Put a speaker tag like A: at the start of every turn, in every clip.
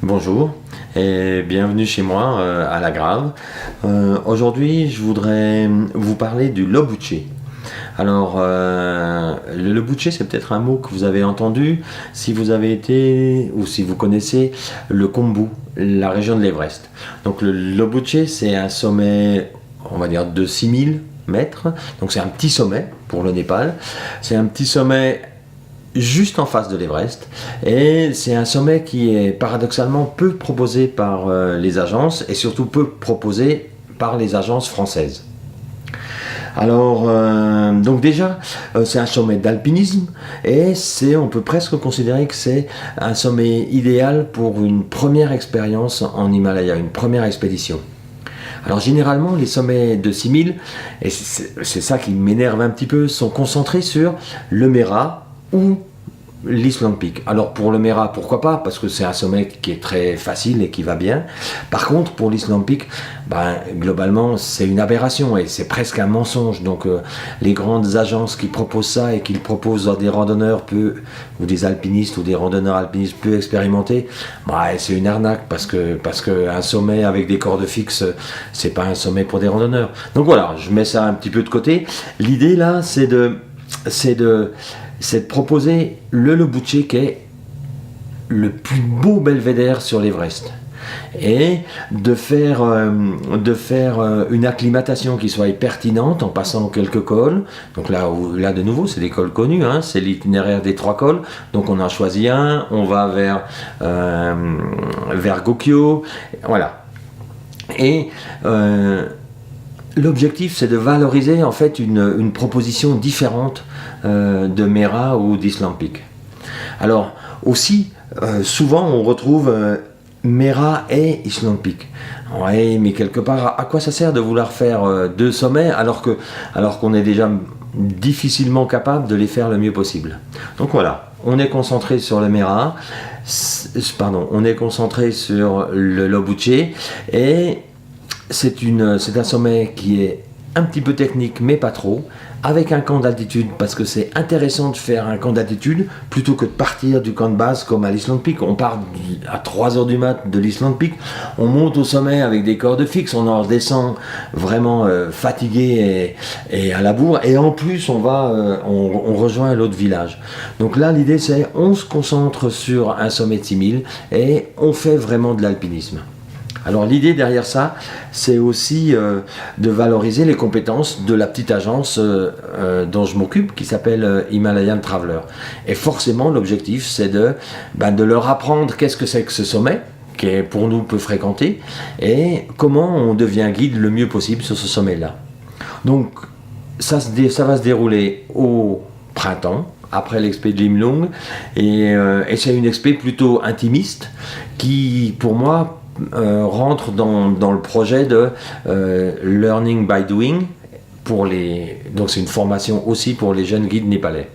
A: Bonjour et bienvenue chez moi à La Grave. Aujourd'hui, je voudrais vous parler du Lobuche. Alors, le Lobuche, c'est peut-être un mot que vous avez entendu si vous avez été ou si vous connaissez le Khumbu, la région de l'Everest. Donc, le Lobuche, c'est un sommet, on va dire, de 6000 mètres. Donc, c'est un petit sommet pour le Népal. C'est un petit sommet juste en face de l'Everest, et c'est un sommet qui est paradoxalement peu proposé par les agences et surtout peu proposé par les agences françaises. Alors, donc déjà, c'est un sommet d'alpinisme et on peut presque considérer que c'est un sommet idéal pour une première expérience en Himalaya, une première expédition. Alors généralement, les sommets de 6000, et c'est ça qui m'énerve un petit peu, sont concentrés sur le Mera ou l'Island Peak. Alors pour le Mera, pourquoi pas, parce que c'est un sommet qui est très facile et qui va bien. Par contre, pour l'Island Peak, globalement, c'est une aberration et c'est presque un mensonge. Donc les grandes agences qui proposent ça et qui le proposent à des randonneurs ou des alpinistes ou des randonneurs alpinistes peu expérimentés, c'est une arnaque parce que un sommet avec des cordes fixes, c'est pas un sommet pour des randonneurs. Donc voilà, je mets ça un petit peu de côté. L'idée là, c'est de proposer le Lobuche qui est le plus beau belvédère sur l'Everest et de faire une acclimatation qui soit pertinente en passant quelques cols. Donc là de nouveau, c'est des cols connus, hein, c'est l'itinéraire des 3 cols. Donc on en choisit un, on va vers Gokyo, voilà. Et l'objectif, c'est de valoriser en fait une proposition différente de Mera ou d'Island Peak. Alors aussi, souvent on retrouve Mera et Island Peak. Ouais, mais quelque part, à quoi ça sert de vouloir faire 2 sommets alors qu'on est déjà difficilement capable de les faire le mieux possible. Donc voilà, on est concentré sur le Mera, on est concentré sur le Lobuche et c'est un sommet qui est un petit peu technique, mais pas trop, avec un camp d'altitude, parce que c'est intéressant de faire un camp d'altitude plutôt que de partir du camp de base comme à l'Island Peak. On part à 3h du mat de l'Island Peak, on monte au sommet avec des cordes fixes, on en redescend vraiment fatigué et à la bourre, et en plus on rejoint l'autre village. Donc là, l'idée c'est on se concentre sur un sommet de 6000 et on fait vraiment de l'alpinisme. Alors l'idée derrière ça, c'est aussi de valoriser les compétences de la petite agence dont je m'occupe, qui s'appelle Himalayan Traveler. Et forcément, l'objectif, c'est de leur apprendre qu'est-ce que c'est que ce sommet, qui est pour nous peu fréquenté, et comment on devient guide le mieux possible sur ce sommet-là. Donc ça va se dérouler au printemps, après l'expé de Limlung, et c'est une expé plutôt intimiste, qui pour moi rentre dans le projet de Learning by Doing donc c'est une formation aussi pour les jeunes guides népalais.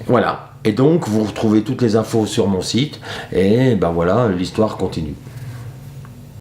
A: Voilà, et donc vous retrouvez toutes les infos sur mon site et voilà, l'histoire continue.